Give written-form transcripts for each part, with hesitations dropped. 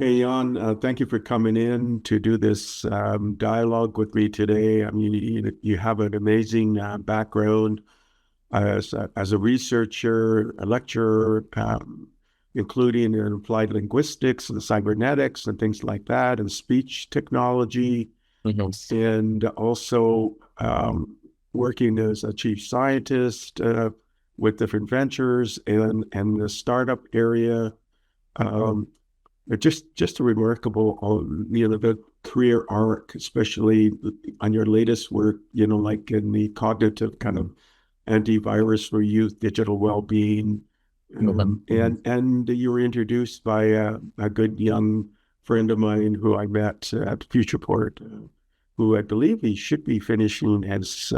Hey, Jan, thank you for coming in to do this dialogue with me today. I mean, you have an amazing background as a researcher, a lecturer, including in applied linguistics and cybernetics and things like that, and speech technology, Mhm. and also working as a chief scientist with different ventures and the startup area. Um, just a remarkable, the career arc, especially on your latest work, like in the cognitive kind of antivirus for youth, digital well-being. Mhm. Mhm. And you were introduced by a good young friend of mine who I met at Futureport, who I believe he should be finishing his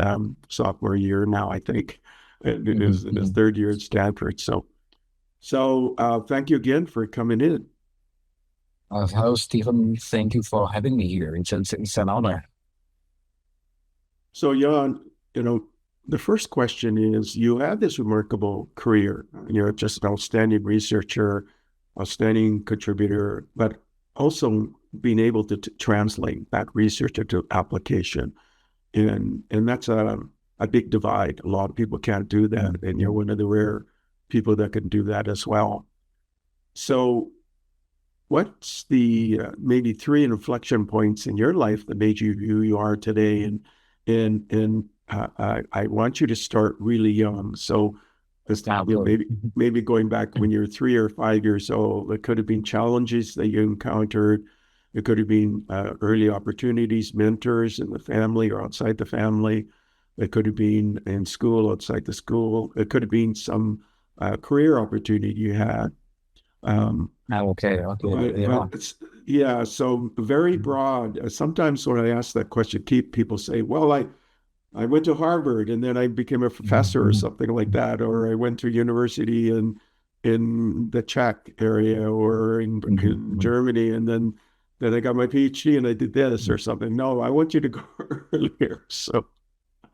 sophomore year now, I think, Mhm. in his Mhm. third year at Stanford. So thank you again for coming in. Hello, Stephen. Thank you for having me here. It's an honor. So, Jan, the first question is you have this remarkable career. You're just an outstanding researcher, outstanding contributor, but also being able to translate that research into application. And that's a big divide. A lot of people can't do that. Mhm. And you're Mhm. one of the rare people that can do that as well. So, what's the maybe three inflection points in your life that made you who you are today? And I want you to start really young. So, just, Yeah, really. maybe going back when you're 3 or 5 years old, it could have been challenges that you encountered. It could have been early opportunities, mentors in the family or outside the family. It could have been in school, outside the school. It could have been some career opportunity you had. Um, Okay. Okay. but Yeah. it's, yeah, so very broad. Sometimes when I ask that question, keep people say, "Well, I went to Harvard and then I became a Mhm. professor or Mhm. something like that, or I went to university in the Czech area or Mhm. in Mhm. Germany, and then I got my PhD and I did this Mhm. or something." No, I want you to go earlier. So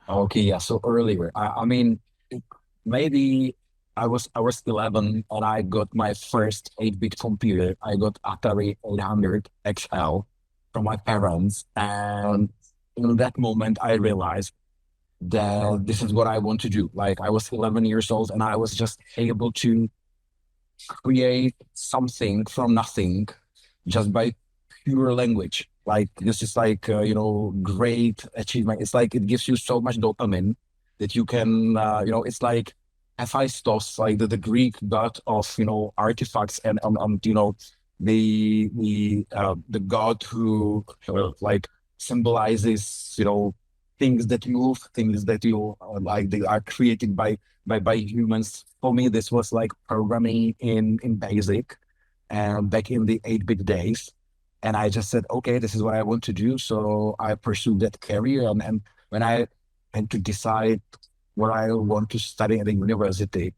Okay. Yeah. So earlier, I mean, maybe I was 11 and I got my first 8-bit computer. I got Atari 800 XL from my parents, and in that moment, I realized that this is what I want to do. Like I was 11 years old and I was just able to create something from nothing just by pure language. Like this is like, great achievement. It's like it gives you so much dopamine that you can, it's like Hephaestus, like the Greek god of, artifacts and, the god who like symbolizes, things that move, things that like they are created by humans. For me, this was like programming in BASIC, and back in the 8-bit days. And I just said, okay, this is what I want to do. So I pursued that career. And when I had to decide what I want to study at the university,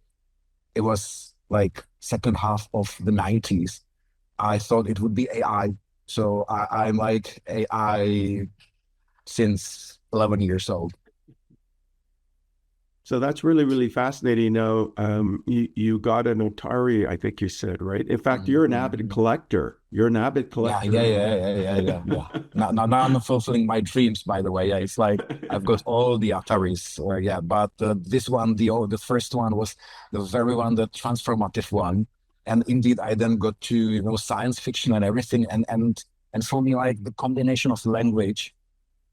it was like second half of the 90s. I thought it would be AI. So I'm like AI since 11 years old. So that's really, really fascinating. Now, you got an Atari, I think you said, right? In fact, you're an avid Mhm. collector. You're an avid Yeah, yeah, collector. yeah, yeah, yeah, yeah, yeah. Now I'm fulfilling my dreams, by the way. Yeah, it's like I've got all the Ataris, or yeah, but this one, the first one was the very one, the transformative one. And indeed, I then got to, science fiction and everything. And for me, like the combination of language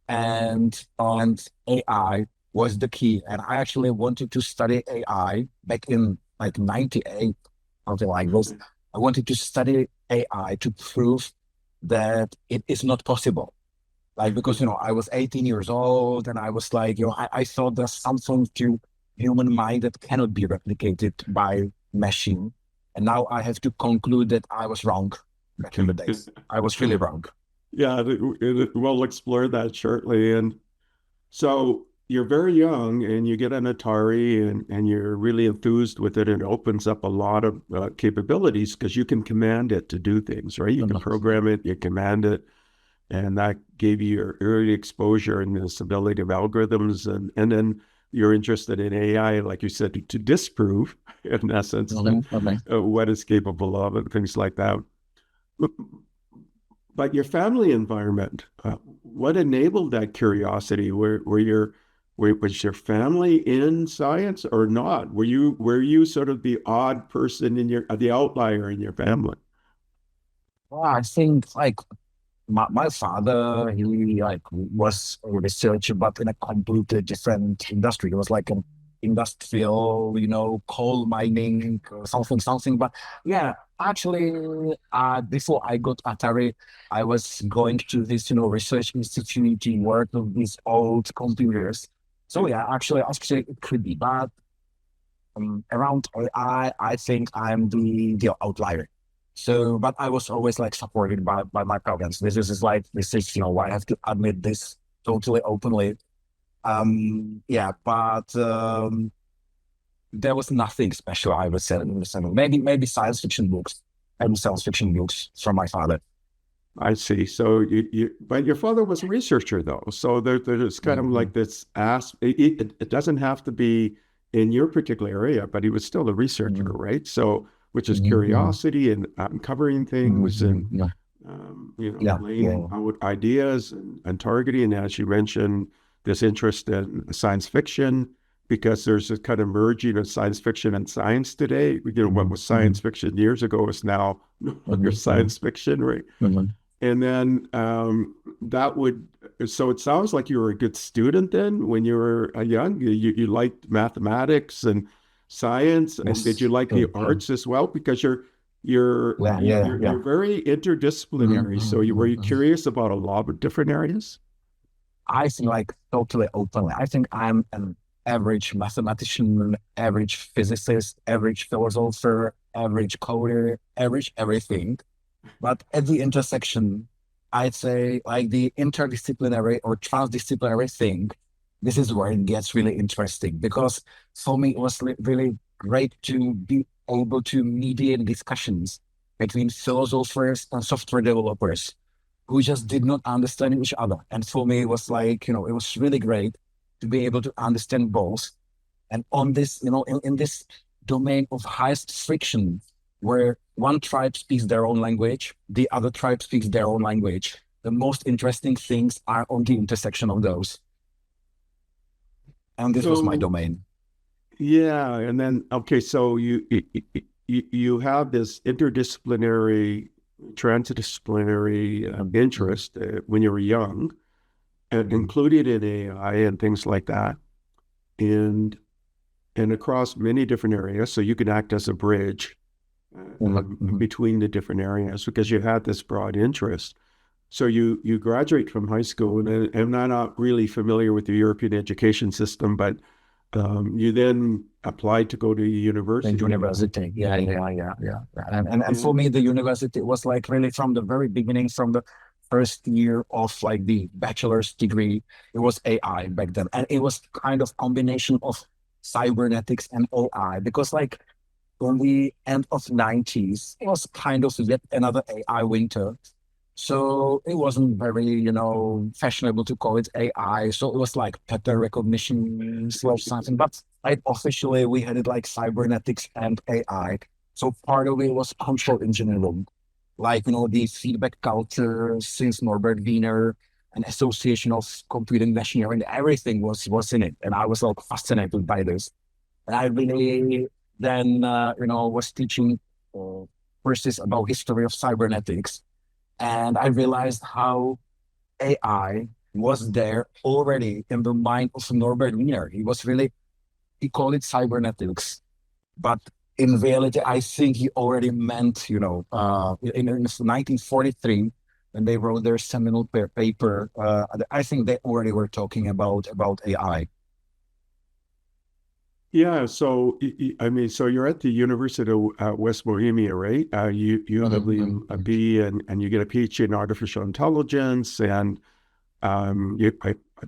and AI was the key. And I actually wanted to study AI back in like 98, something like this. I wanted to study AI to prove that it is not possible. Like, because, I was 18 years old and I was like, I thought there's something to human mind that cannot be replicated by machine. And now I have to conclude that I was wrong back in the days. I was really wrong. Yeah, we'll explore that shortly. And so you're very young and you get an Atari and you're really enthused with it. And it opens up a lot of capabilities because you can command it to do things, right? You can program it, you command it, and that gave you your early exposure and this ability of algorithms. And then you're interested in AI, like you said, to disprove, in essence, Mhm. Okay. what it's capable of and things like that. but your family environment, what enabled that curiosity? Was your family in science or not? Were you sort of the odd person in the outlier in your family? Well, I think like my father, he like was a researcher, but in a completely different industry. It was like an industrial, coal mining, or something. But yeah, actually, before I got Atari, I was going to this, research institute to work with these old computers. So yeah, actually, it could be. But around I think I'm the outlier. So, but I was always like supported by my parents. This is, I have to admit this totally openly. Yeah, but there was nothing special, I would say, in the cinema. Maybe science fiction books and science fiction books from my father. I see. So but your father was a researcher though. So there's kind of Mhm, like this it doesn't have to be in your particular area, but he was still a researcher, mhm, right? So, which is mhm, mhm, curiosity and uncovering mhm, things and, mhm. Yeah, yeah, laying yeah. out ideas and targeting, as you mentioned, this interest in science fiction, because there's a kind of merging of science fiction and science today. What Mhm, was science mhm, fiction years ago is now no longer mhm, mhm, science fiction, right? mhm. And then that would, so it sounds like you were a good student then when you were young. You liked mathematics and science. And did you Yes, like the sure, sure. arts as well? Because you're Yeah, yeah, yeah. you're very Mhm, interdisciplinary. So mhm, were mhm, you mhm. curious about a lot of different areas? I think like totally openly. I think I'm an average mathematician, average physicist, average philosopher, average coder, average everything. But at the intersection, I'd say like the interdisciplinary or transdisciplinary thing, this is where it gets really interesting because for me it was really great to be able to mediate discussions between philosophers and software developers who just did not understand each other. And for me, it was like, it was really great to be able to understand both. And on this, in this domain of highest friction, where one tribe speaks their own language, the other tribe speaks their own language, the most interesting things are on the intersection of those. And this was my So domain. yeah, and then okay, so you have this interdisciplinary, transdisciplinary Mhm, interest when you were young, mhm, included in AI and things like that, and across many different areas. So you can act as a bridge mhm, mhm, between the different areas because you had this broad interest. So you graduate from high school, and I'm not really familiar with the European education system, but you then applied to go to and university. university. Yeah. And for And me, the university was like really from the very beginning, from the first year of like the bachelor's degree, it was AI back then. And it was kind of combination of cybernetics and AI because like on the end of 90s, it was kind of yet another AI winter. So it wasn't very, fashionable to call it AI. So it was like pattern recognition slash something. But like officially, we had it like cybernetics and AI. So part of it was control engineering, like the feedback culture since Norbert Wiener, an association of computing machinery, and everything was in it. And I was like fascinated by this. And I really then, was teaching courses about history of cybernetics and I realized how AI was there already in the mind of Norbert Wiener. He called it cybernetics. But in reality, I think he already meant, in 1943, when they wrote their seminal paper, I think they already were talking about AI. yeah, so I mean, so you're at the University of West Bohemia, right? You have Mhm, mhm, a mhm, B and you get a PhD in artificial intelligence, and I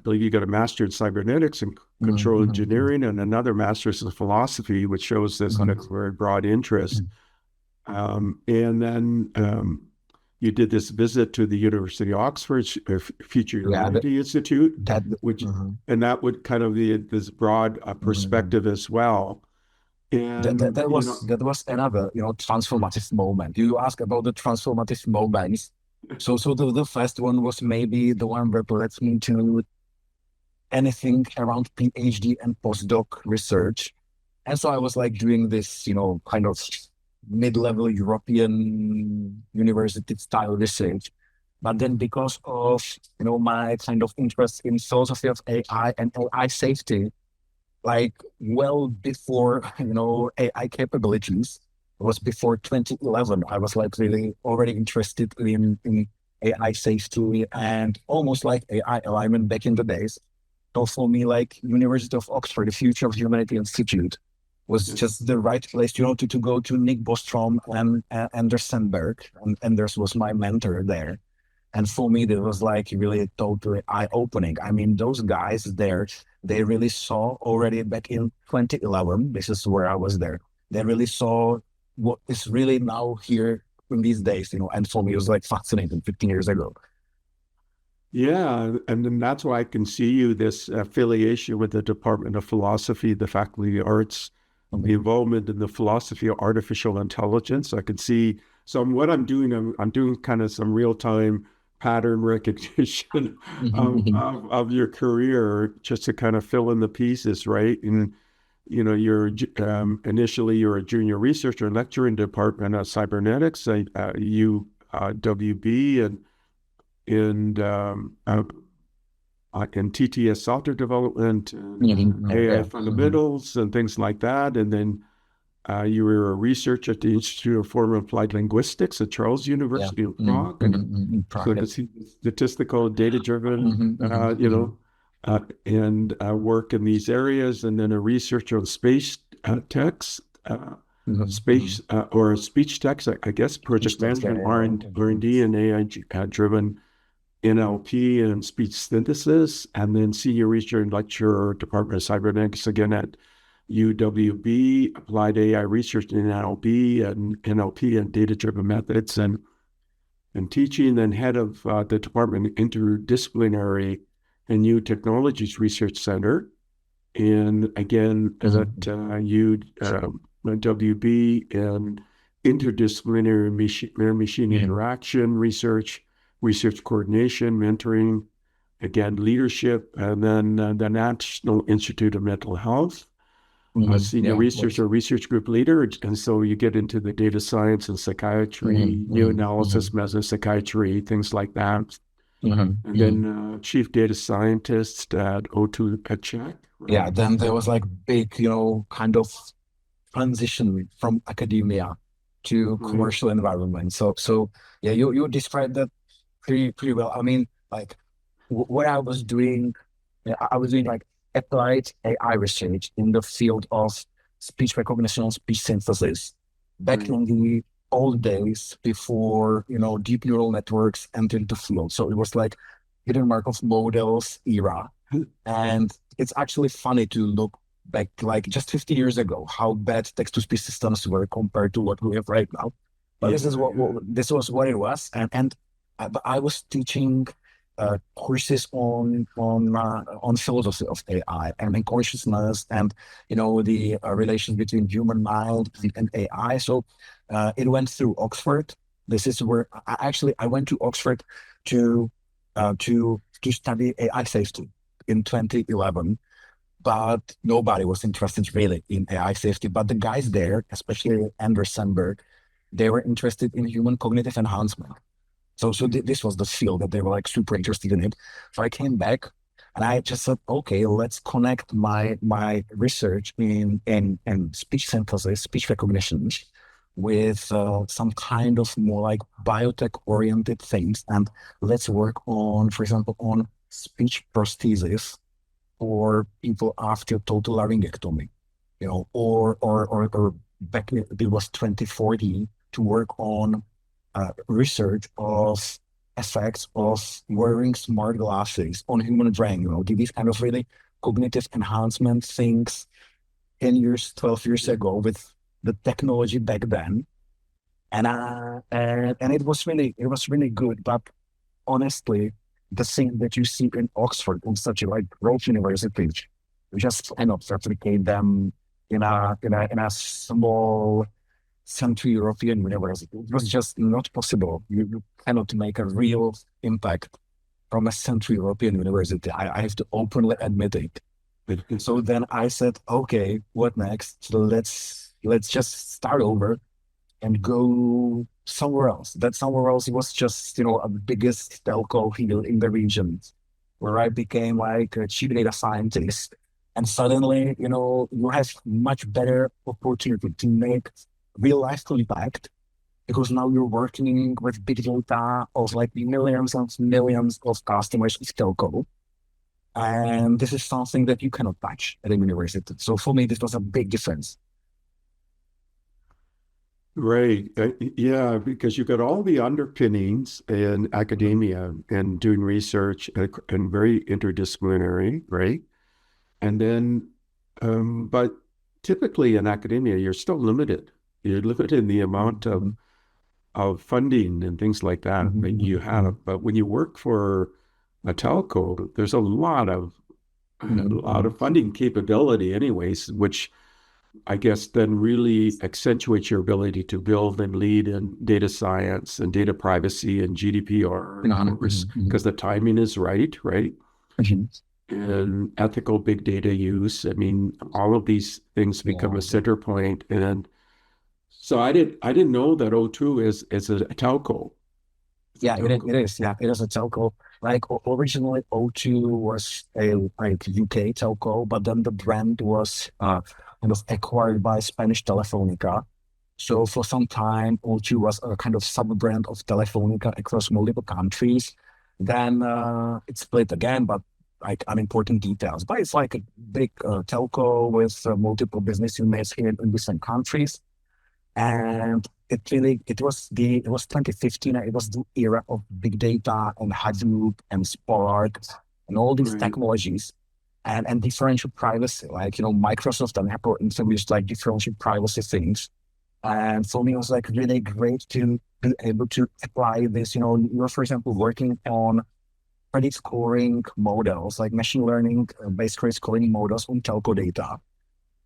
believe you got a master in cybernetics and mhm, control mhm, engineering, and another master's in philosophy, which shows this kind of mhm, very broad interest. mhm. And then you did this visit to the University of Oxford's Future Yeah, Humanity Institute, that, which, mhm, and that would kind of be this broad mhm. perspective as well. That, And, that was that was another transformative moment. You ask about the transformative moments. So the first one was maybe the one that led me to anything around PhD and postdoc research. And so I was like doing this, kind of mid-level European university style research. But then because of, my kind of interest in philosophy of AI and AI safety, like well before, AI capabilities, it was before 2011, I was like really already interested in AI safety and almost like AI alignment back in the days. So for me, like University of Oxford, the Future of Humanity Institute was Yeah. just the right place, to go to Nick Bostrom and Anders Sandberg. And Anders was my mentor there. And for me, that was like really totally eye-opening. I mean, those guys there, they really saw already back in 2011, this is where I was there. They really saw what is really now here in these days, and for me, it was like fascinating 15 years ago. Yeah, and then that's why I can see you this affiliation with the Department of Philosophy, the Faculty of Arts, the Mhm. involvement in the philosophy of artificial intelligence. I could see. So what I'm doing, I'm doing kind of some real time pattern recognition Mhm, mhm. of your career, just to kind of fill in the pieces, right? And you're initially you're a junior researcher and lecturer in the Department of Cybernetics, UWB, and in TTS software development and Mhm. Yeah, AI yeah. Mhm. fundamentals and things like that. And then you were a researcher at the Institute of Formal and Applied Linguistics at Charles Yeah. University of Mhm, Prague, mhm, and mhm. In so Prague, I yeah. could see statistical, data-driven, Mhm, mhm, mhm. and work in these areas, and then a researcher on space text, Mhm, space mhm. or speech text, I guess, Speech project text, yeah, management, yeah, R yeah. and R&D, and AI driven NLP and speech synthesis, and then senior researcher and lecturer, Department of Cybernetics, again at UWB, applied AI research in NLP and data-driven methods, and teaching, then head of the Department Interdisciplinary and New Technologies Research Center, and again at Mhm, UWB and interdisciplinary machine mhm, interaction research, research coordination, mentoring, again leadership, and then the National Institute of Mental Health, a mhm. senior Yeah, yes. researcher, research group leader, and so you get into the data science and psychiatry, Mhm, new mhm, analysis, mhm, mesopsychiatry, things like that. mhm, And mhm. then chief data scientist at O2 at Czech, right? Yeah, then there was like big, kind of transition from academia to Right. commercial environment. So yeah, you described that pretty well. I mean, like what I was doing, yeah, I was doing like applied AI research in the field of speech recognition, speech synthesis, back Right. in the old days before, deep neural networks entered the field. So it was like hidden Markov models era. And it's actually funny to look back like just 50 years ago, how bad text-to-speech systems were compared to what we have right now. But this is Yeah, what yeah. this was what it was. And but I was teaching courses on philosophy of AI and in consciousness and the relation between human mind and AI. So it went through Oxford. This is where I went to Oxford to to study AI safety in 2011, but nobody was interested really in AI safety. But the guys there, especially Anders Sandberg, they were interested in human cognitive enhancement. So this was the field that they were like super interested in it. So I came back and I just said, okay, let's connect my research in speech synthesis, speech recognition with some kind of more like biotech oriented things. And let's work on, for example, on speech prosthesis for people after total laryngectomy, or back in, it was 2014 to work on research of effects of wearing smart glasses on human brain, these kind of really cognitive enhancement things 10 years, 12 years ago with the technology back then. And it was really good. But honestly, the thing that you see in Oxford in such a like growth university, you just cannot replicate them in a small Central European university. It was just not possible. You cannot make a real impact from a Central European university. I have to openly admit it. So then I said, okay, what next? So let's just start over and go somewhere else. That somewhere else was just, a biggest telco here in the region, where I became like a chief data scientist. And suddenly, you have much better opportunity to make real life impact because now you're working with big data of like millions and millions of customers with telco. And this is something that you cannot touch at a university. So for me, this was a big difference. Right. Yeah, because you got all the underpinnings in academia and doing research and very interdisciplinary, right? And then, but typically in academia, you're still limited. You're limited in the amount of funding and things like that that you have. But when you work for a telco, there's a lot of funding capability anyways, which I guess then really accentuates your ability to build and lead in data science and data privacy and GDPR, of course, because the timing is right, right? And ethical big data use. I mean, all of these things become a center point. And so I didn't know that O2 is a telco. Yeah, it is. Yeah, it is a telco. Like originally, O2 was a like UK telco, but then the brand was kind of acquired by Spanish Telefonica. So for some time, O2 was a kind of sub-brand of Telefonica across multiple countries. Then it split again, but like unimportant details. But it's like a big telco with multiple business units here in different countries. And it was 2015. It was the era of big data and Hadoop and Spark and all these Right. technologies and differential privacy. Like, Microsoft and Apple introduced like differential privacy things. And for me, it was like really great to be able to apply this. You're, for example, working on credit scoring models, like machine learning based credit scoring models on telco data.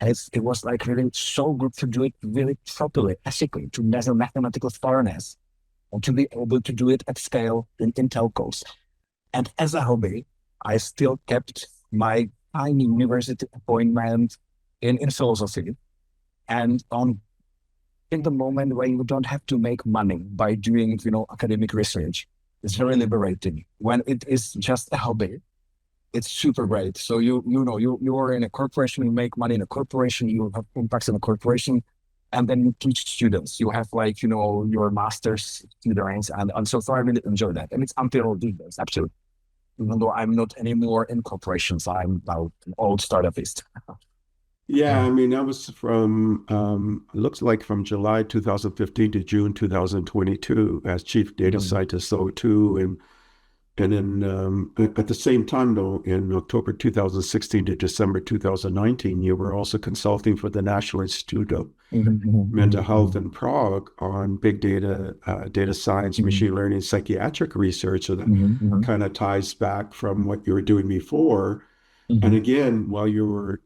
And it was like really so good to do it really properly, ethically, to measure mathematical fairness and to be able to do it at scale in telcos. And as a hobby, I still kept my tiny university appointment in philosophy. And in the moment where you don't have to make money by doing, academic research, it's very liberating. When it is just a hobby, it's super great. So you are in a corporation, you make money in a corporation, you have impacts in a corporation, and then you teach students. You have like, your master's students, and so far I really enjoy that. And it's until these days, actually. Even though I'm not anymore in corporations, I'm now an old startupist. Yeah, I mean, that was from, looks like from July 2015 to June 2022 as chief data scientist O2. And then at the same time, though, in October 2016 to December 2019, you were also consulting for the National Institute of Mental Health in Prague on big data, data science, machine learning, psychiatric research. So that kind of ties back from what you were doing before. And again, while you were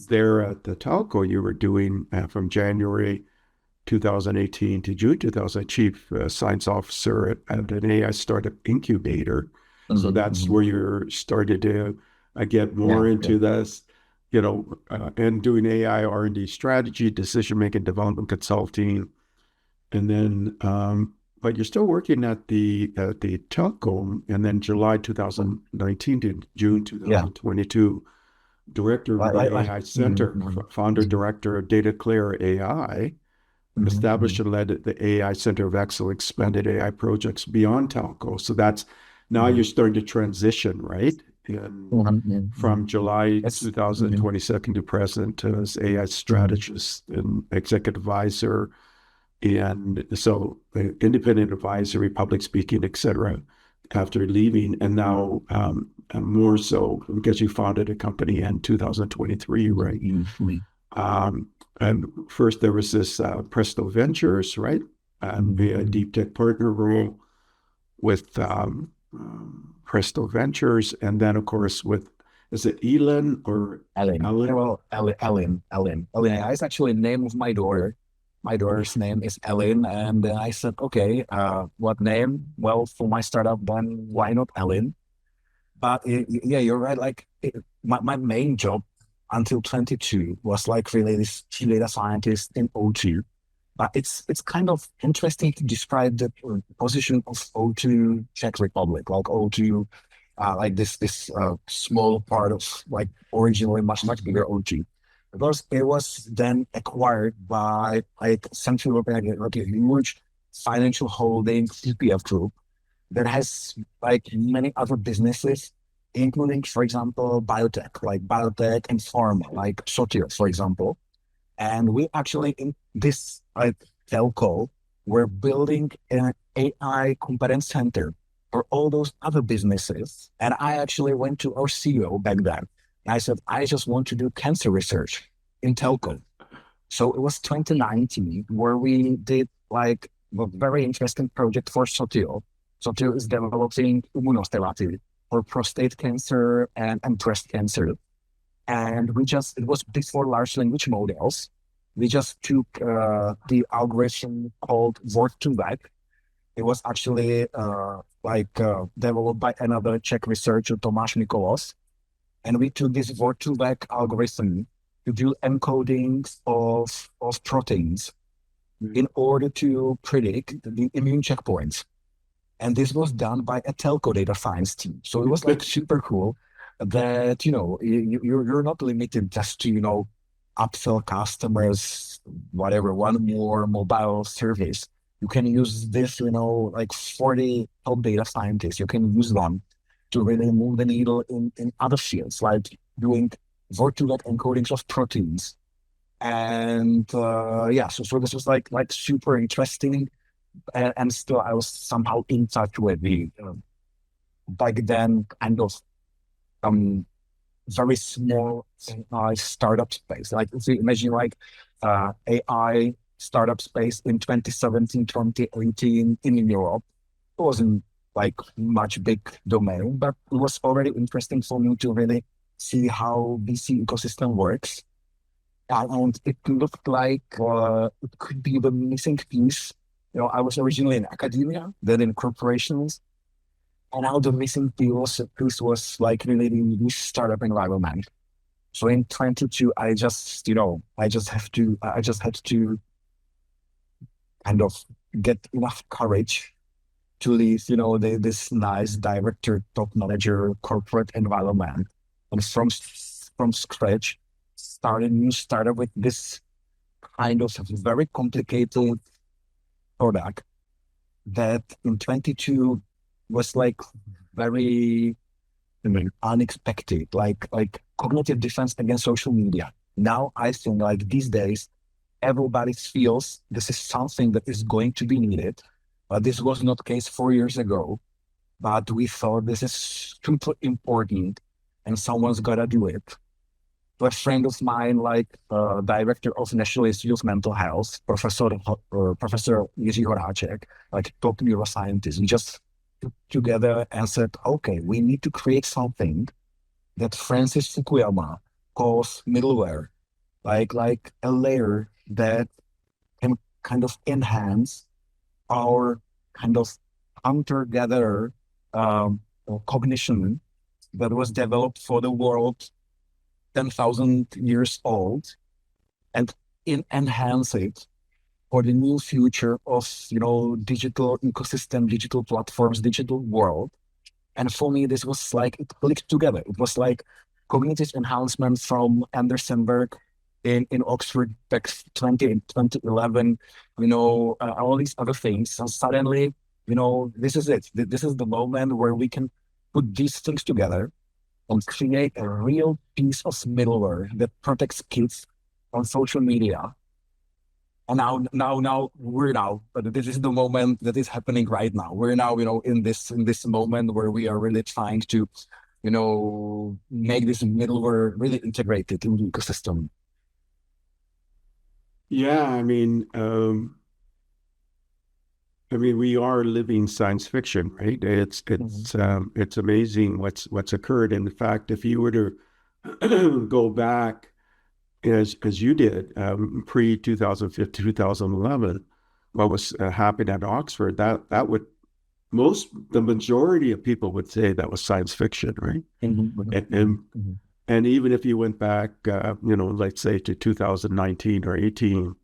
there at the telco, you were doing from January 2018 to June 2000, chief science officer at an AI startup incubator. So that's where you started to get more into this, and doing AI R&D strategy, decision-making, development consulting. And then, but you're still working at the telco, and then July 2019 to June 2022, director of the AI Center, founder, director of Data Clear AI, established and led the AI Center of Excellence, expanded AI projects beyond telco. So that's now you're starting to transition, right? And from July 2022 to present as AI strategist and executive advisor, and so independent advisory, public speaking, etc. After leaving, and now more so because you founded a company in 2023, right? And first there was this Presto Ventures, right? And a deep tech partner role with Presto Ventures, and then of course with, is it Elin or Elin? Elin? Well, Elin. Elin.ai is actually the name of my daughter. My daughter's name is Elin, and I said, okay, what name? Well, for my startup, then why not Elin? But yeah, you're right. Like my main job until 22 was like really this chief data scientist in O2. But it's kind of interesting to describe the position of O2 Czech Republic, like O2, like this small part of like originally much bigger O2, because it was then acquired by like Central European, like a huge financial holding CPF group that has like many other businesses, including, for example, biotech and pharma, like Sotir, for example. And we actually in this like telco, we're building an AI competence center for all those other businesses. And I actually went to our CEO back then. And I said, I just want to do cancer research in telco. So it was 2019 where we did like a very interesting project for Sotil. Sotil is developing immunotherapy for prostate cancer and breast cancer. And it was before large language models. We just took the algorithm called word2vec. It was actually developed by another Czech researcher, Tomáš Mikolos. And we took this word2vec algorithm to do encodings of proteins in order to predict the immune checkpoints. And this was done by a telco data science team. So it was like super cool that, you're not limited just to, upsell customers, whatever, one more mobile service. You can use this, like 40 top data scientists. You can use them to really move the needle in other fields, like doing virtual encodings of proteins. And yeah, so this was like super interesting. And still, I was somehow in touch with the back then kind of very small startup space. Like if you imagine like AI startup space in 2017, 2018 in Europe, it wasn't like much big domain, but it was already interesting for me to really see how VC ecosystem works. And it looked like it could be the missing piece. I was originally in academia, then in corporations, and now the missing piece was like really the startup environment. So in 22, I just had to kind of get enough courage to leave, this nice director, top manager, corporate environment, and from scratch, start a new startup with this kind of very complicated product that in 22 was like very unexpected, like cognitive defense against social media. Now I think like these days, everybody feels this is something that is going to be needed. But this was not the case 4 years ago. But we thought this is super important and someone's gotta do it. So a friend of mine, like director of National Institute of Mental Health, Professor Jiří Horáček, like top neuroscientist, we just took together and said, okay, we need to create something that Francis Fukuyama calls middleware, like a layer that can kind of enhance our kind of hunter-gatherer cognition that was developed for the world 10,000 years old and enhance it for the new future of, digital ecosystem, digital platforms, digital world. And for me, this was like, it clicked together. It was like cognitive enhancement from Andersenberg in Oxford back 2011, all these other things. And suddenly, this is it. This is the moment where we can put these things together and create a real piece of middleware that protects kids on social media. And but this is the moment that is happening right now. We're now, in this moment where we are really trying to, make this middleware really integrated in the ecosystem. Yeah, we are living science fiction, right? It's amazing what's occurred. In fact, if you were to go back as you did, pre 2015, 2011, what was happening at Oxford, that would the majority of people would say that was science fiction, right? Mhm, mhm, And mhm, and, mhm, and even if you went back, let's say to 2019 or 18,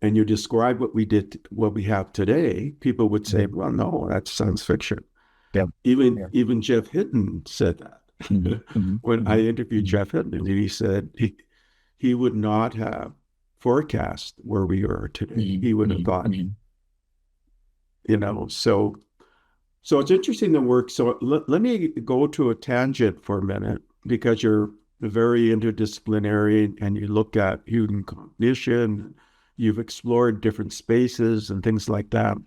and you describe what we did, what we have today, people would say, mhm. "Well, no, that's science fiction." Yeah, Even yeah. even Jeff Hinton said Mhm, that mhm, when I mhm, interviewed mhm, Jeff Hinton, and he said he would not have forecast where we are today. mhm, He would have mhm, thought, mhm, so it's interesting the work. So let me go to a tangent for a minute because you're very interdisciplinary and you look at human cognition, you've explored different spaces and things like that.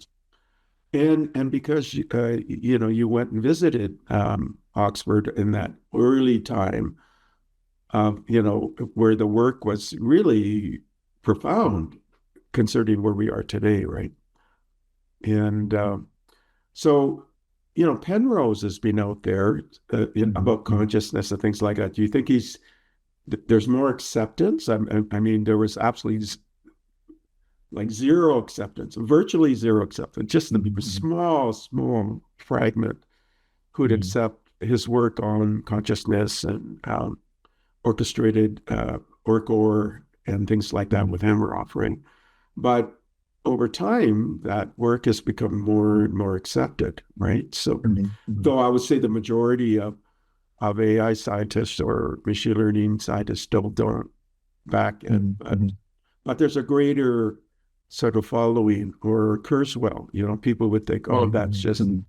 And because you went and visited Oxford in that early time, where the work was really profound concerning where we are today, right? And so, Penrose has been out there mhm, about mhm, consciousness and things like that. Do you think there's more acceptance? I mean, there was absolutely like zero acceptance, virtually zero acceptance, just a mhm, small fragment who'd mhm, accept his work on consciousness and orchestrated Orkor and things like that mhm, with him were offering. But over time, that work has become more and more accepted, right? So, mhm, mhm, though I would say the majority of AI scientists or machine learning scientists still don't back it, mhm, but mhm, there's a greater sort of following or Kurzweil. People would think, oh, that's mhm, just mhm,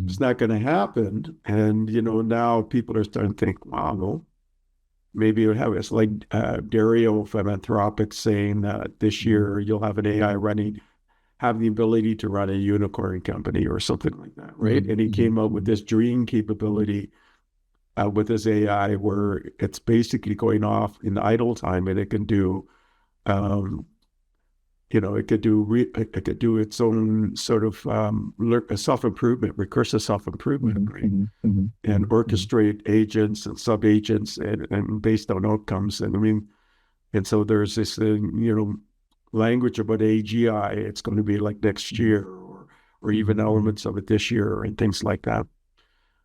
it's mhm, not going to happen, and now people are starting to think, wow, well, maybe it would have it's like Dario from Anthropic saying that this mhm, year you'll have an AI have the ability to run a unicorn company or something like that, right? mhm, And he mhm, came out with mhm, this dream capability with his AI where it's basically going off in idle time and it can do, um, it could do its own sort of self improvement, recursive self improvement, mhm, right? mhm, mhm, And mhm, mhm, orchestrate agents and sub agents and based on outcomes. And I mean, and so there's this, language about AGI. It's going to be like next mhm, year, or even mhm, mhm. elements of it this year, and things like that.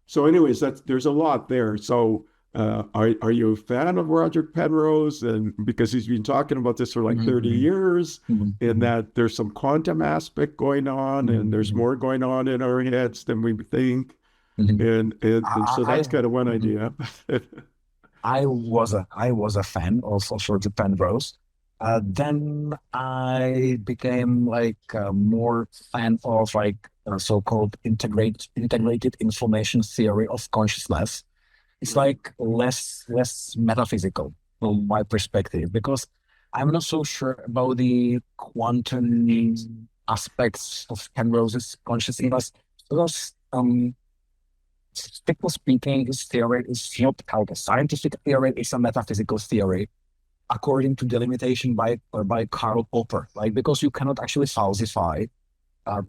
So, anyways, there's a lot there. So, are you a fan of Roger Penrose? And because he's been talking about this for like Mhm, 30 mhm, years, mhm, and mhm, that there's some quantum aspect going on, and mhm, there's mhm, more going on in our heads than we think. mhm. And so I, that's kind of one mhm. idea. I was a fan of George Penrose. Then I became like more fan of like so-called integrated information theory of consciousness. It's Right. like less metaphysical from my perspective because I'm not so sure about the quantum aspects of Penrose's consciousness because strictly speaking, his theory is not called a scientific theory; it's a metaphysical theory, according to delimitation by Karl Popper. Like because you cannot actually falsify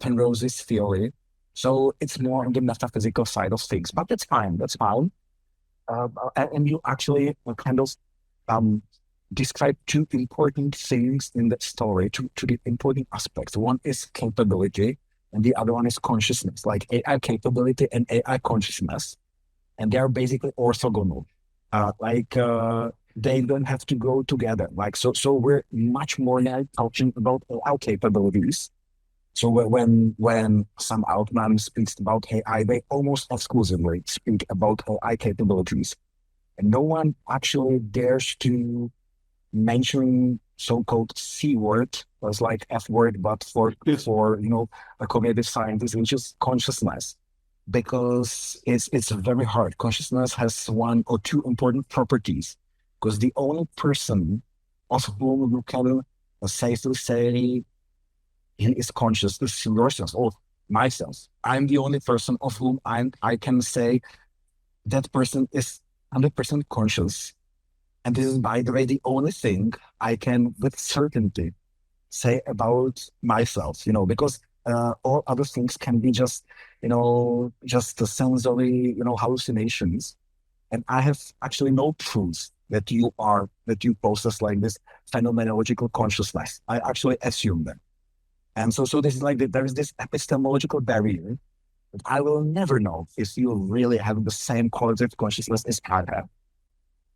Penrose's theory, so it's more on the metaphysical side of things. But that's fine. That's fine. And you actually kind of um, describe two important things in that story, two the important aspects. One is capability, and the other one is consciousness, like AI capability and AI consciousness, and they're basically orthogonal. They don't have to go together. So we're much more now talking about AI capabilities. So when Sam Altman speaks about AI, they almost exclusively speak about AI capabilities, and no one actually dares to mention so-called C word as like F word, but for a cognitive scientist, which is consciousness, because it's very hard. Consciousness has one or two important properties, because the only person of whom you can safely say he is conscious is yourself or myself. I'm the only person of whom I can say that person is 100% conscious. And this is, by the way, the only thing I can with certainty say about myself, because all other things can be just the sensory, hallucinations. And I have actually no proof that you possess like this phenomenological consciousness. I actually assume that. And so this is like there is this epistemological barrier that I will never know if you really have the same quality of consciousness as I have.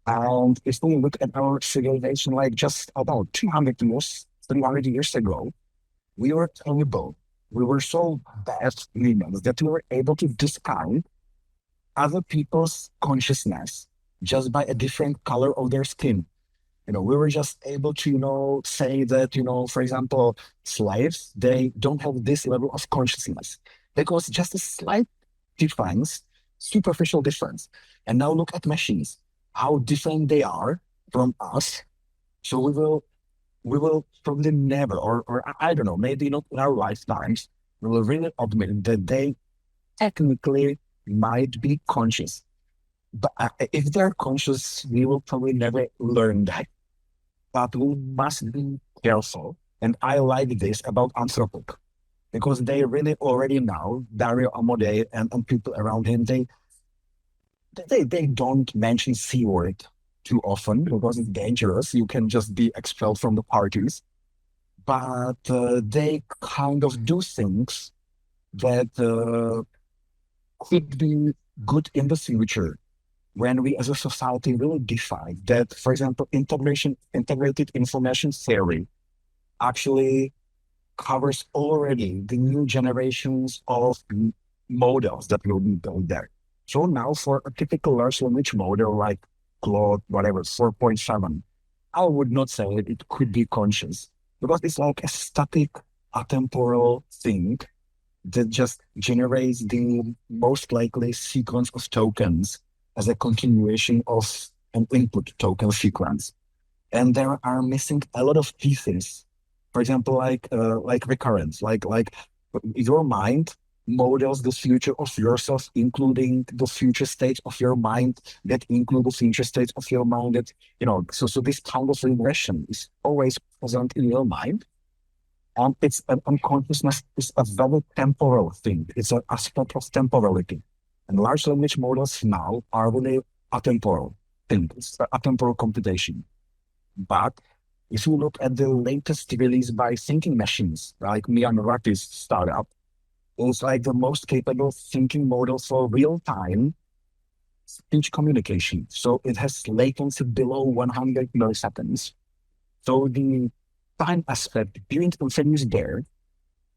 And if we look at our civilization, like just about 200 years, 300 years ago, we were able, we were so bad humans that we were able to discount other people's consciousness just by a different color of their skin. We were just able to, say that, for example, slaves, they don't have this level of consciousness because just a slight difference, superficial difference. And now look at machines, how different they are from us. So we will probably never, or I don't know, maybe not in our lifetimes, we will really admit that they technically might be conscious. But if they're conscious, we will probably never learn that. But we must be careful. And I like this about Anthropic because they really already know Dario Amodei and people around him, they don't mention C word too often because it's dangerous. You can just be expelled from the parties. But they kind of do things that could be good in the future when we as a society really decide that, for example, integrated information theory actually covers already the new generations of models that will be built there. So now for a typical large language model like Claude, whatever, 4.7, I would not say that it could be conscious because it's like a static, atemporal thing that just generates the most likely sequence of tokens as a continuation of an input token sequence. And there are missing a lot of pieces. For example, like recurrence, like your mind models the future of yourself, including the future states of your mind that include the future states of your mind that, so this kind of regression is always present in your mind. And it's an unconsciousness is a very temporal thing. It's an aspect of temporality. And large language models now are really atemporal thing. It's a atemporal computation. But if you look at the latest release by thinking machines, like Miyamurati's startup, it's like the most capable thinking model for real-time speech communication. So it has latency below 100 milliseconds. So the time aspect being introduced there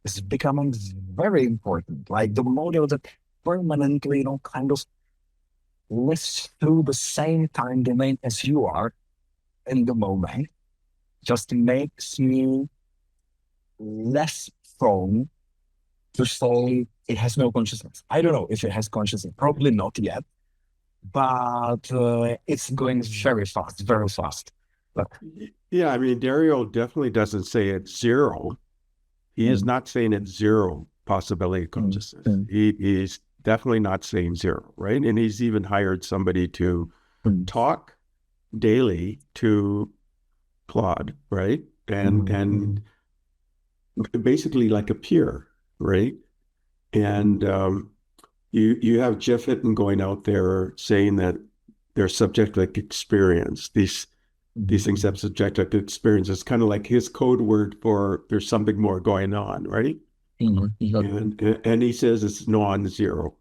is becoming very important. Like the model that permanently, kind of lives through the same time domain as you are in the moment, just makes you less prone to say it has no consciousness. I don't know if it has consciousness, probably not yet, but it's going very fast, very fast. But, Yeah, I mean, Dario definitely doesn't say it's zero. He is not saying it's zero possibility of consciousness. He's definitely not saying zero, right? And he's even hired somebody to talk daily to Claude, right? And basically like a peer, right? And you have Jeff Hinton going out there saying that they're subjective experience. These things have subjective experience. It's kind of like his code word for there's something more going on, right? And he says it's non-zero,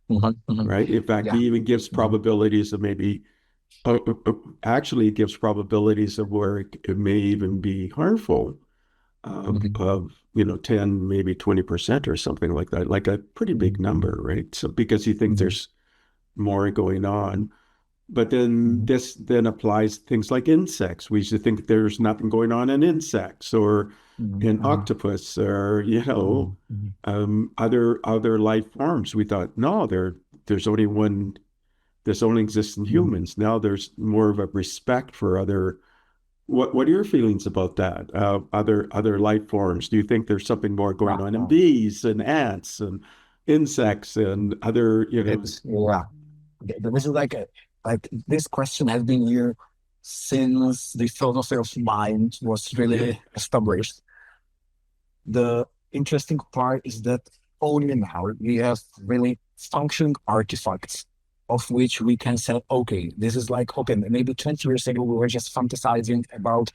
right? In fact, he even gives probabilities of maybe actually gives probabilities of where it may even be harmful of 10, maybe 20% or something like that, like a pretty big number, right? So because he thinks there's more going on. But then this then applies things like insects. We used to think there's nothing going on in insects or in octopus or other life forms. We thought no, there's only one. This only exists in humans. Now there's more of a respect for other. What are your feelings about that? Other life forms? Do you think there's something more going on in bees and ants and insects and other? This is like this question has been here since the philosophy of mind was really established. The interesting part is that only now we have really functioning artifacts of which we can say, okay, this is like, okay, maybe 20 years ago, we were just fantasizing about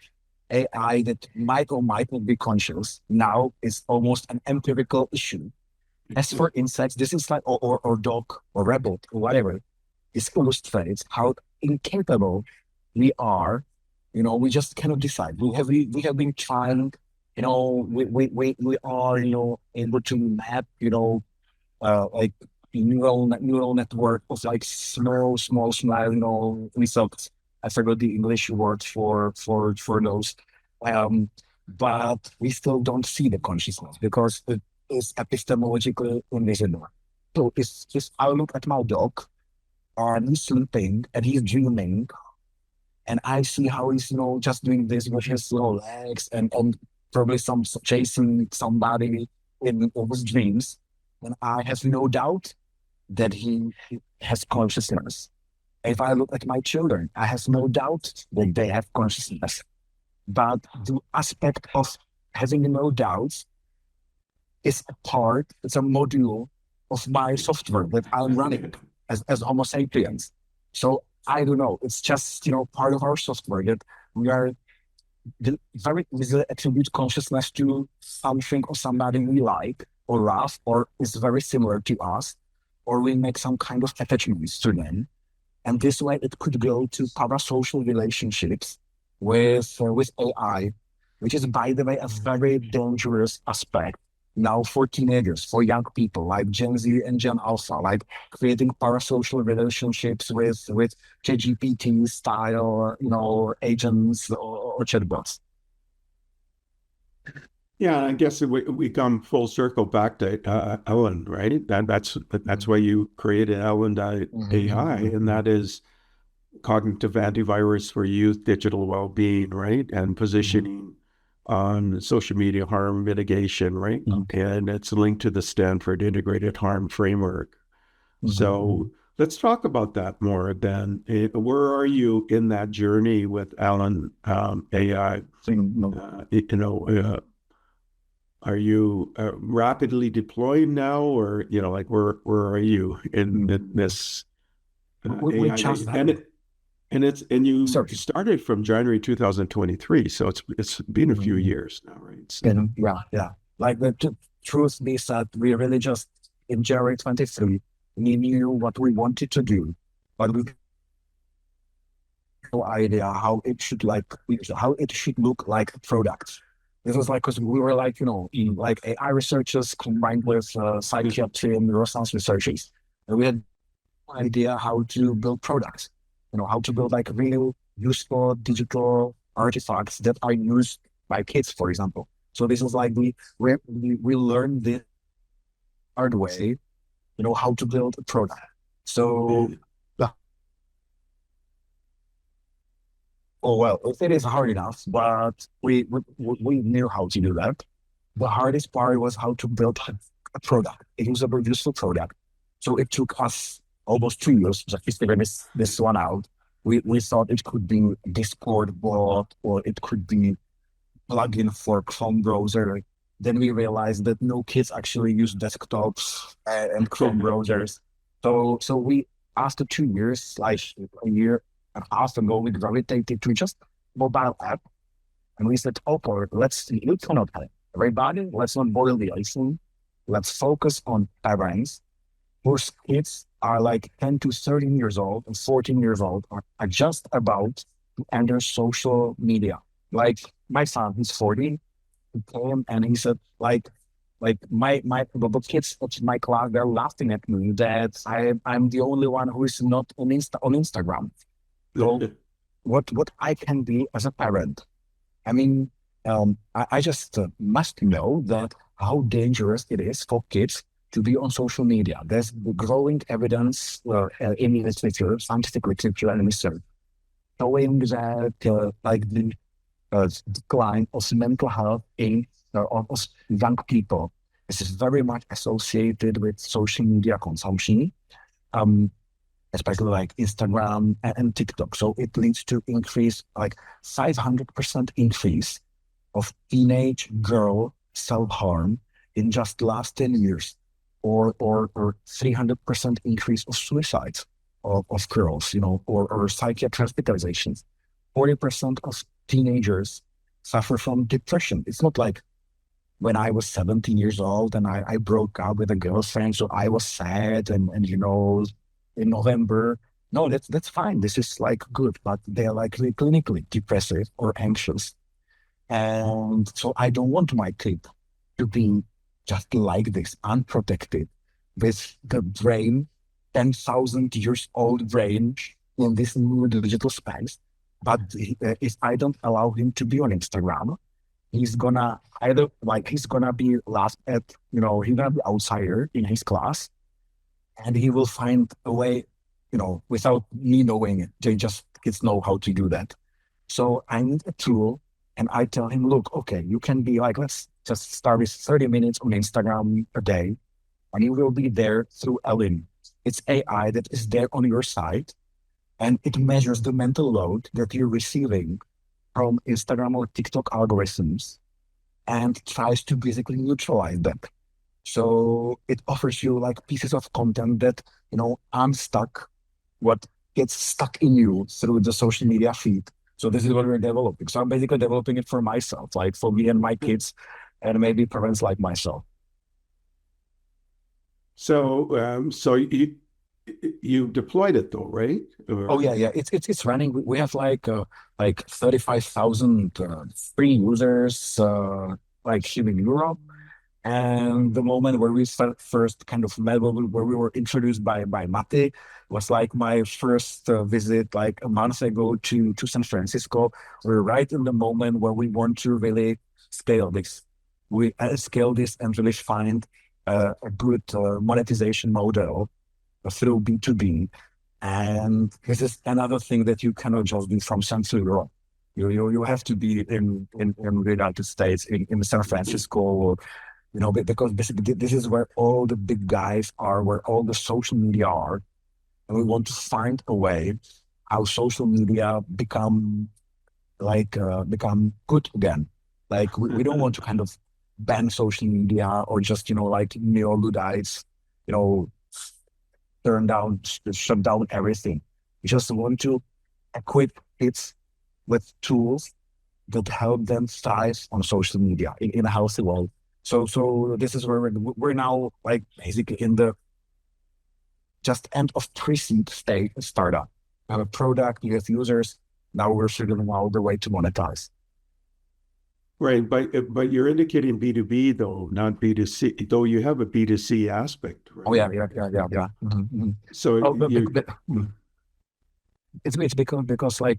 AI that might or might not be conscious. Now it's almost an empirical issue. As for insects, this is like, or dog or rabbit or whatever, this illustrates how incapable we are. We just cannot decide. We have been trying, we are, able to map, like neural network of like small, results. I forgot the English word for those. Um, but we still don't see the consciousness because it is epistemologically invisible. So it's I look at my dog and he's sleeping and he's dreaming, and I see how he's just doing this with his legs and probably chasing somebody in his dreams. And I have no doubt that he has consciousness. If I look at my children, I have no doubt that they have consciousness. But the aspect of having no doubts is it's a module of my software that I'm running as Homo sapiens. So I don't know. It's just, part of our software that we are very easily attribute consciousness to something or somebody we like or love or is very similar to us, or we make some kind of attachments to them. And this way it could go to parasocial relationships with AI, which is, by the way, a very dangerous aspect now for teenagers, for young people like Gen Z and Gen Alpha, like creating parasocial relationships with KGPT style, agents or chatbots. Yeah, I guess we come full circle back to Ellen, right? That's why you created Elin.ai, and that is cognitive antivirus for youth digital well-being, right? And positioning on social media harm mitigation, right? And it's linked to the Stanford Integrated Harm Framework. So let's talk about that more then. Where are you in that journey with Elin.ai? Are you rapidly deploying now, or like where are you in this We AI? just And you sorry. started from January 2023, so it's been a few years now, right? So, Yeah. Like the truth is that we really just in January 23, we knew what we wanted to do, but we had no idea how it should look like a product. This was like, because we were like, like AI researchers combined with psychiatry and neuroscience researchers. And we had no idea how to build products, how to build like real useful digital artifacts that are used by kids, for example. So this is like we learned the hard way, how to build a product. So, oh well, it is hard enough, but we knew how to do that. The hardest part was how to build a product, a usable, useful product. So it took us almost 2 years to figure this one out. We thought it could be Discord bot, or it could be plugin for Chrome browser. Then we realized that no kids actually use desktops and Chrome browsers. So we, after 2 years, like a year and a half ago, we gravitated to just mobile app. And we said, okay, let's not everybody, let's not boil the ocean. Let's focus on parents whose kids are like 10 to 13 years old and 14 years old are just about to enter social media. Like my son, he's 14, he came and he said, like the kids at my class, they're laughing at me that I'm the only one who is not on Instagram. So what I can be as a parent, I mean, I just must know that how dangerous it is for kids to be on social media. There's growing evidence in literature, scientific literature and research, showing that like the decline of mental health of young people is very much associated with social media consumption, especially like Instagram and TikTok. So it leads to increase, like 500% increase of teenage girl self-harm in just last 10 years, or 300% increase of suicides. of girls, or psychiatric hospitalizations. 40% of teenagers suffer from depression. It's not like when I was 17 years old and I broke up with a girlfriend, so I was sad and in November. No, that's fine. This is like good, but they're like clinically depressive or anxious. And so I don't want my kid to be just like this, unprotected, with the brain, 10,000 years old brain in this new digital space. But if I don't allow him to be on Instagram, he's gonna he's gonna be laughed at, he's gonna be outsider in his class, and he will find a way, without me knowing it. They just kids know how to do that. So I need a tool, and I tell him, look, okay, you can be like, let's just start with 30 minutes on Instagram a day, and you will be there through Elin. It's AI that is there on your side, and it measures the mental load that you're receiving from Instagram or TikTok algorithms and tries to basically neutralize that. So it offers you like pieces of content that, unstuck what gets stuck in you through the social media feed. So this is what we're developing. So I'm basically developing it for myself, like for me and my kids, and maybe parents like myself. So you deployed it though, right? Oh yeah. It's running. We have like 35,000 free users like here in Europe. And the moment where we first kind of met, where we were introduced by Mate, was like my first visit like a month ago to San Francisco. We're right in the moment where we want to really scale this. We scale this and really find a good monetization model through B2B. And this is another thing that you cannot just do from Central Europe. You have to be in the United States, in San Francisco, because basically this is where all the big guys are, where all the social media are. And we want to find a way how social media become good again. Like we don't want to kind of ban social media or just, like neo-Luddites, you know, shut down everything. We just want to equip kids with tools that help them thrive on social media in a healthy world. So this is where we're now, like basically in the just end of pre-seed stage startup. We have a product, we have users. Now we're figuring out the way to monetize. Right, but you're indicating B2B though, not B2C, though you have a B2C aspect, Oh right? yeah. Mm-hmm. So Oh, you it's because like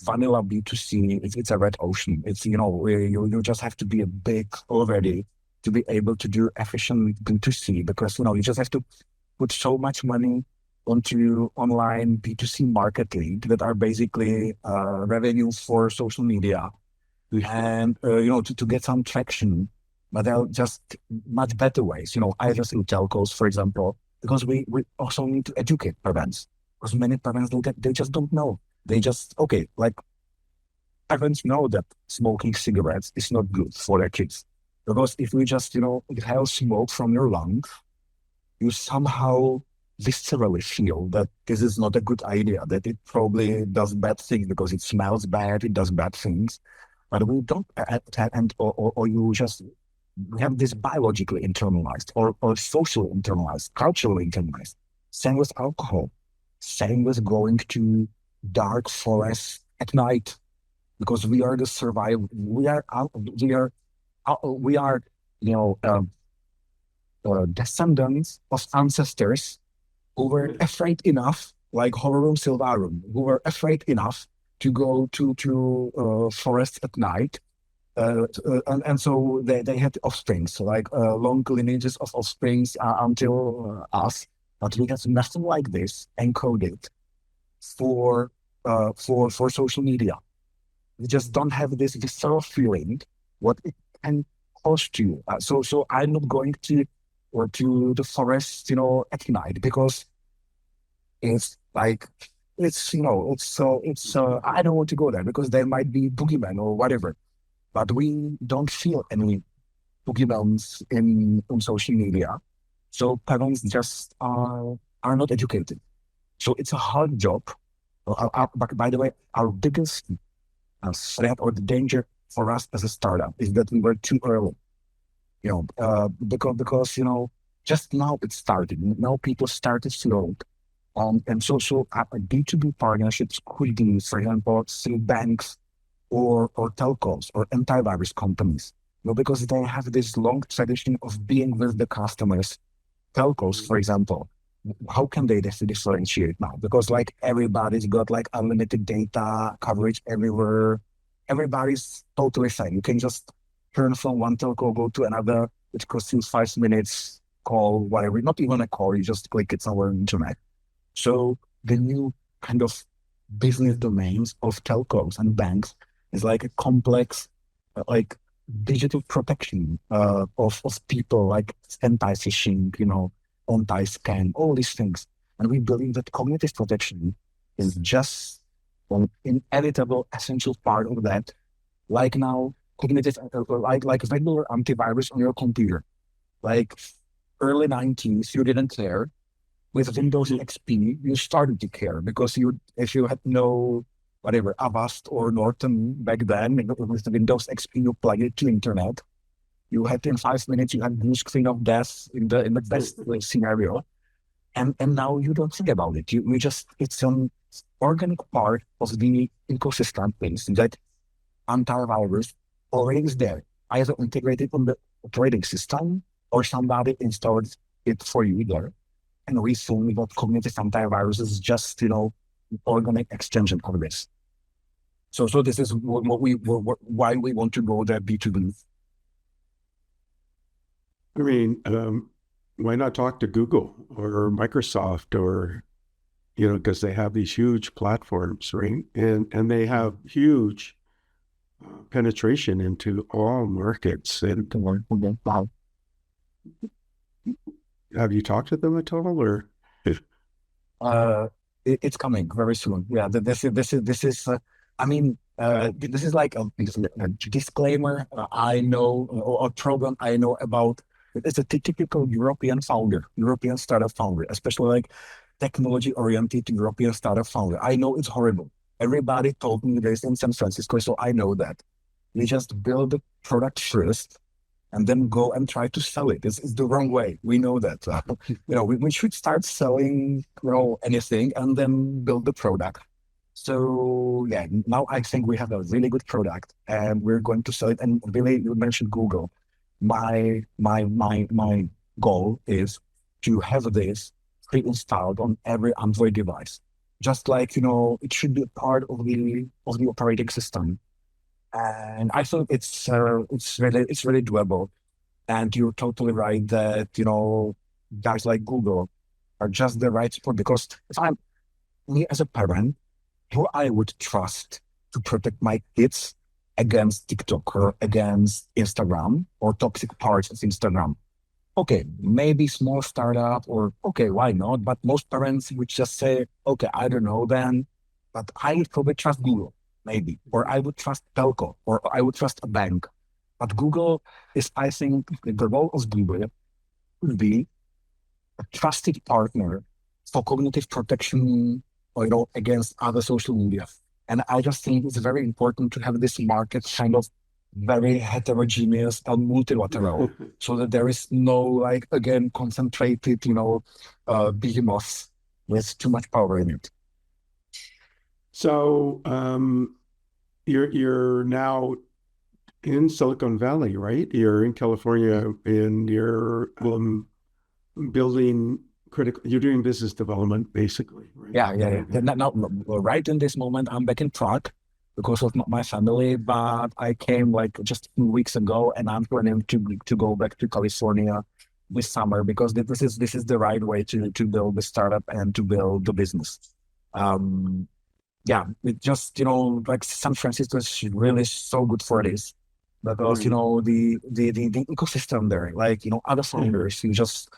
vanilla B2C, it's a red ocean. It's, where you just have to be a big already to be able to do efficient B2C, because, you just have to put so much money onto online B2C marketing that are basically revenue for social media. And, to get some traction, but there are just much better ways. I just in telcos, for example, because we also need to educate parents, because many parents they just don't know. They just, okay, like parents know that smoking cigarettes is not good for their kids. Because if we just, inhale smoke from your lungs, you somehow viscerally feel that this is not a good idea, that it probably does bad things because it smells bad, it does bad things. But we don't, or you just have this biologically internalized or socially internalized, culturally internalized. Same with alcohol. Same with going to dark forests at night, because we are the survival. We are, descendants of ancestors who were afraid enough, like Horum Silvarum, who were afraid enough to go to forests at night. And so they had offsprings, like long lineages of offsprings until us. But we have nothing like this encoded for social media. We just don't have this visceral feeling what it can cost you. So I'm not going to the forest, at night, because it's like it's I don't want to go there because there might be boogeyman or whatever. But we don't feel any boogeymans on social media. So parents just are not educated. So it's a hard job. But by the way, our biggest threat or the danger for us as a startup is that we were too early. Because just now it started. Now people started slow. And so B2B partnerships could be, for example, through banks or telcos or antivirus companies. Because they have this long tradition of being with the customers. Telcos, for example, how can they differentiate now? Because like everybody's got like unlimited data coverage everywhere. Everybody's totally fine. You can just turn from one telco, go to another, which costs you 5 minutes, call, whatever. Not even a call, you just click it's our internet. So the new kind of business domains of telcos and banks is like a complex, like digital protection of people, like anti-phishing, anti-scam, all these things. And we believe that cognitive protection is just an inevitable, essential part of that. Like now, cognitive, like regular antivirus on your computer. Like early 90s, you didn't care. With Windows XP, you started to care because if you had no whatever Avast or Norton back then, with the Windows XP, you plug it to internet. You had in 5 minutes, you had blue screen of death in the best scenario, and now you don't think about it. You just it's an organic part of the ecosystem things that antivirus already is there, either integrated on the operating system or somebody installed it for you there. And we think that cognitive antivirus is just, organic extension of this. So this is why we want to go there B2B. I mean, why not talk to Google or Microsoft or, because they have these huge platforms, right? And they have huge penetration into all markets. And Wow. have you talked to them at all, or? It's coming very soon. Yeah, this is. I mean, this is like a disclaimer. I know a program I know about. It's a typical European founder, European startup founder, especially like technology-oriented European startup founder. I know it's horrible. Everybody told me this in San Francisco, so I know that. We just build the product first and then go and try to sell it. It's the wrong way. We know that. We should start selling, anything and then build the product. So yeah, now I think we have a really good product and we're going to sell it. And really, you mentioned Google. My goal is to have this pre-installed on every Android device. Just like, it should be a part of the operating system. And I think it's really doable. And you're totally right that guys like Google are just the right support because if I'm me as a parent, who I would trust to protect my kids against TikTok or against Instagram or toxic parts of Instagram. Okay, maybe small startup or okay, why not? But most parents would just say, okay, I don't know then, but I would probably trust Google, maybe, or I would trust telco, or I would trust a bank. But Google is, I think, the role of Google would be a trusted partner for cognitive protection, against other social media. And I just think it's very important to have this market kind of very heterogeneous and multilateral, so that there is no, like, again, concentrated, behemoth with too much power in it. So you're now in Silicon Valley, right? You're in California and you're building critical, you're doing business development basically, right? Yeah. Now, right in this moment, I'm back in Prague because of my family, but I came like just a few weeks ago and I'm planning to go back to California this summer because this is the right way to build the startup and to build the business. Yeah, it just, like San Francisco is really so good for this because, the ecosystem there, like, other founders, you just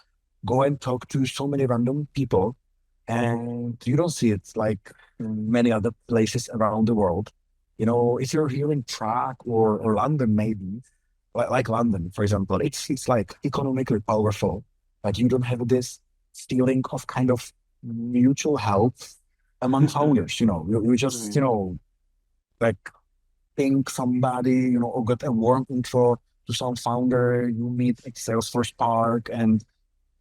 go and talk to so many random people and you don't see it like many other places around the world. If you're here in Prague or London, maybe, like London, for example, it's like economically powerful, but you don't have this feeling of kind of mutual help among founders. You just, Right. like ping somebody, or get a warm intro to some founder. You meet at Salesforce Park and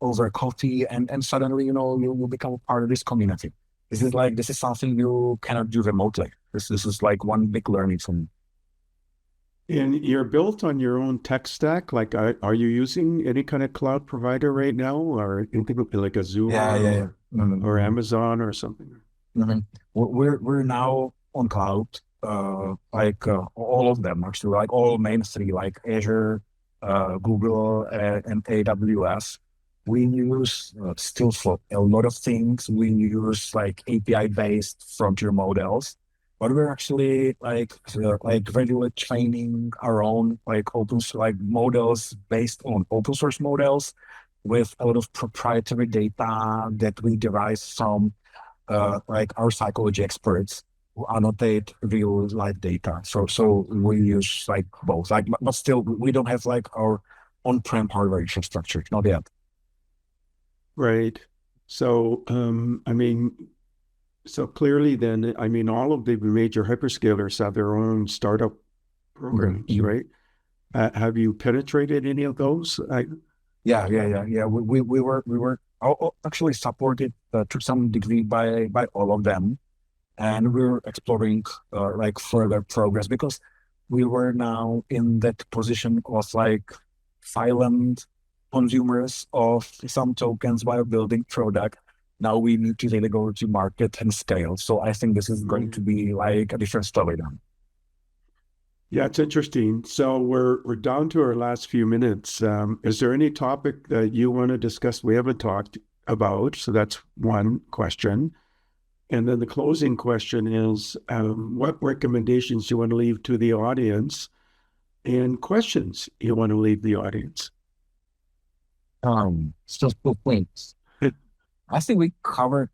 over coffee, and suddenly, you become a part of this community. This is something you cannot do remotely. This is like one big learning from. And you're built on your own tech stack. Like, are you using any kind of cloud provider right now, or anything like Yeah, Azure yeah, yeah. or Amazon or something? Mhm. We're now on cloud, all of them actually, like all main three, like Azure, Google, and AWS. We use still for a lot of things. We use like API based frontier models, but we're actually like regular training our own like like models based on open source models with a lot of proprietary data that we derive from like our psychology experts who annotate real life data. So we use like both, like but still we don't have like our on-prem hardware infrastructure, not yet. Right. So, I mean, so clearly then, I mean, all of the major hyperscalers have their own startup Mhm, programs, mhm. right? Have you penetrated any of those? Yeah. We were actually supported to some degree by all of them, and we're exploring like further progress because we were now in that position of like silent consumers of some tokens while building product. Now we need to really go to market and scale. So I think this is going to Right. be like a different story now. Yeah, it's interesting. So we're down to our last few minutes. Is there any topic that you want to discuss we haven't talked about? So that's one question. And then the closing question is, what recommendations you want to leave to the audience and questions you want to leave the audience? Still two points. I think we covered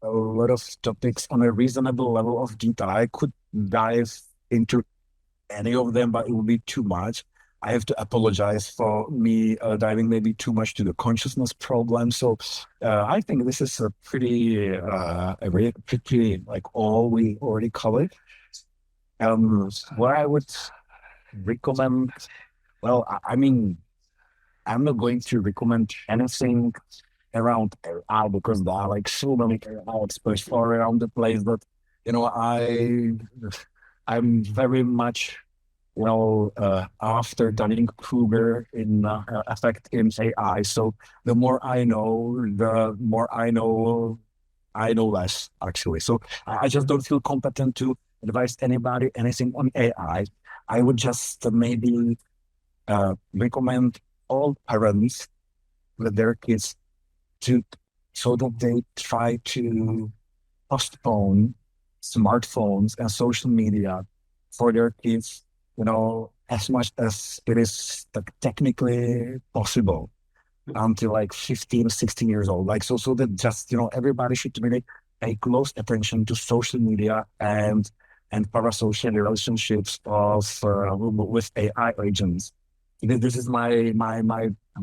a lot of topics on a reasonable level of detail. I could dive into any of them, but it would be too much. I have to apologize for me diving maybe too much to the consciousness problem. So I think this is a very pretty like all we already covered. What I would recommend, well, I mean, I'm not going to recommend anything around AI because there are like so many AI experts all around the place that you know I I'm very much after Dunning-Kruger in effect in AI. So the more I know, the more I know less actually. So I just don't feel competent to advise anybody anything on AI. I would just maybe recommend all parents with their kids to so that they try to postpone smartphones and social media for their kids, as much as it is technically possible until like 15, 16 years old. Like so that just everybody should really pay close attention to social media and parasocial relationships of with AI agents. This is my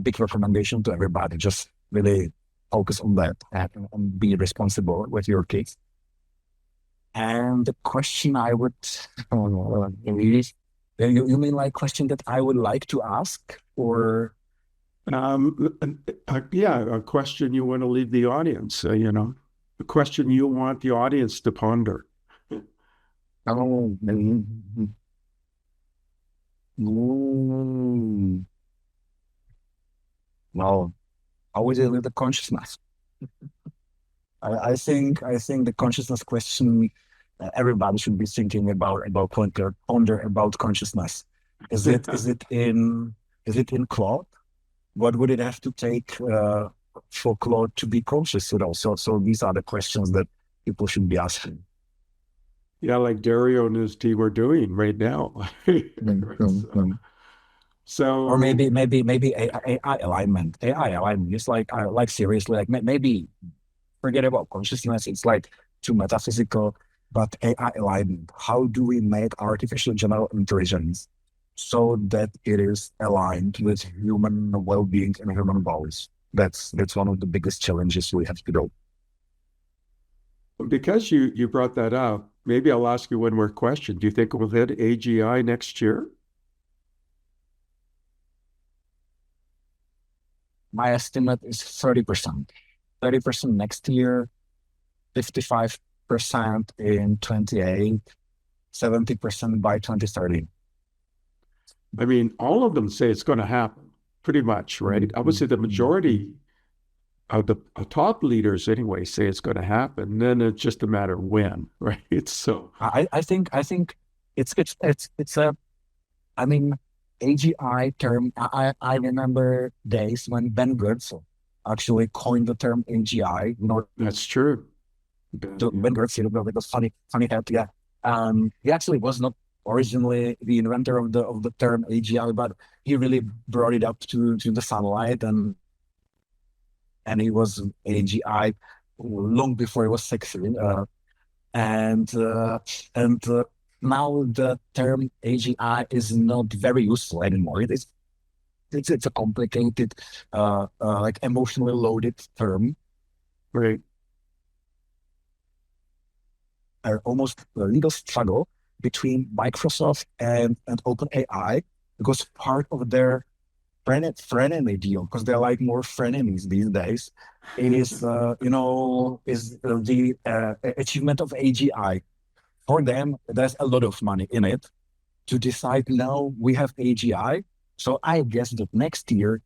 big recommendation to everybody. Just really focus on that and be responsible with your kids. And the question I would, you mean like question that I would like to ask or? Yeah, a question you want to leave the audience, a question you want the audience to ponder. Oh, mm, well, how is it with the consciousness? I think the consciousness question everybody should be thinking about ponder about consciousness. Is it in Claude? What would it have to take for Claude to be conscious? So these are the questions that people should be asking. Yeah, like Dario and his team are doing right now. So, Or so maybe AI alignment. AI alignment. It's like seriously, like maybe forget about consciousness. It's like too metaphysical. But AI alignment. How do we make artificial general intelligence so that it is aligned with human well-being and human goals? That's one of the biggest challenges we have to do. Because you brought that up, maybe I'll ask you one more question. Do you think we'll hit AGI next year? My estimate is 30%. 30% next year, 55% in 28, 70% by 2030. I mean, all of them say it's going to happen, pretty much, right? I would say the majority of the top leaders anyway say it's going to happen. Then it's just a matter of when, right? So I think it's a I mean AGI term. I remember days when Ben Goertzel actually coined the term AGI. You know, that's true. Ben Goertzel, with the funny head, yeah. He actually was not originally the inventor of the term AGI, but he really brought it up to the sunlight, and he was AGI long before he was sexy. And now the term AGI is not very useful anymore. It's a complicated, like emotionally loaded term, Right. almost a legal struggle between Microsoft and OpenAI, because part of their frenemy deal, because they're like more frenemies these days, is the achievement of AGI. For them, there's a lot of money in it to decide, now we have AGI. So I guess that next year,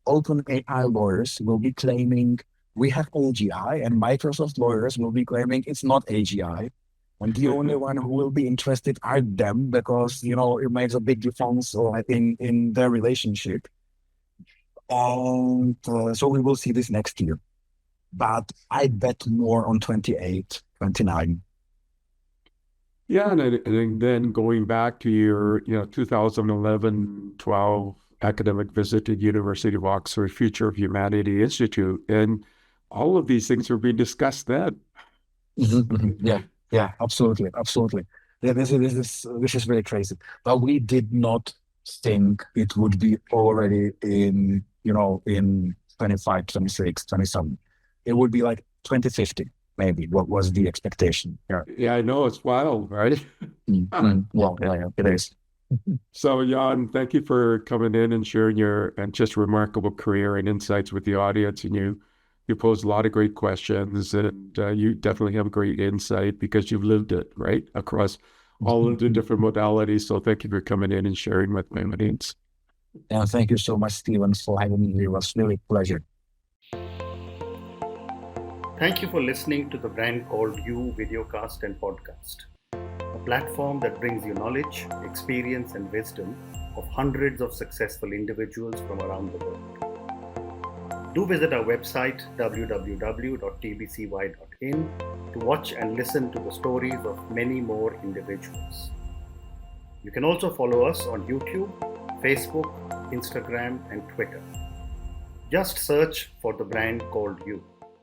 OpenAI lawyers will be claiming we have AGI, and Microsoft lawyers will be claiming it's not AGI. And the only one who will be interested are them, because, it makes a big difference in their relationship. And so we will see this next year. But I bet more on 28, 29. Yeah, and then going back to your, 2011, 12 academic visit to University of Oxford Future of Humanity Institute, and all of these things were being discussed then. Yeah, absolutely, absolutely. Yeah, this is very crazy. But we did not think it would be already in 25, 26, 27. It would be like 2050, maybe. What was the expectation? Yeah. Yeah, I know it's wild, right? Well, yeah, it is. So, Jan, thank you for coming in and sharing your and just remarkable career and insights with the audience. And you posed a lot of great questions, and you definitely have great insight because you've lived it, right, across all of the different modalities. So, thank you for coming in and sharing with my audience. And thank you so much, Steven, for having me. It was really a pleasure. Thank you for listening to the Brand Called You videocast and podcast, a platform that brings you knowledge, experience, and wisdom of hundreds of successful individuals from around the world. Do visit our website www.tbcy.in to watch and listen to the stories of many more individuals. You can also follow us on YouTube, Facebook, Instagram, and Twitter. Just search for the Brand Called You.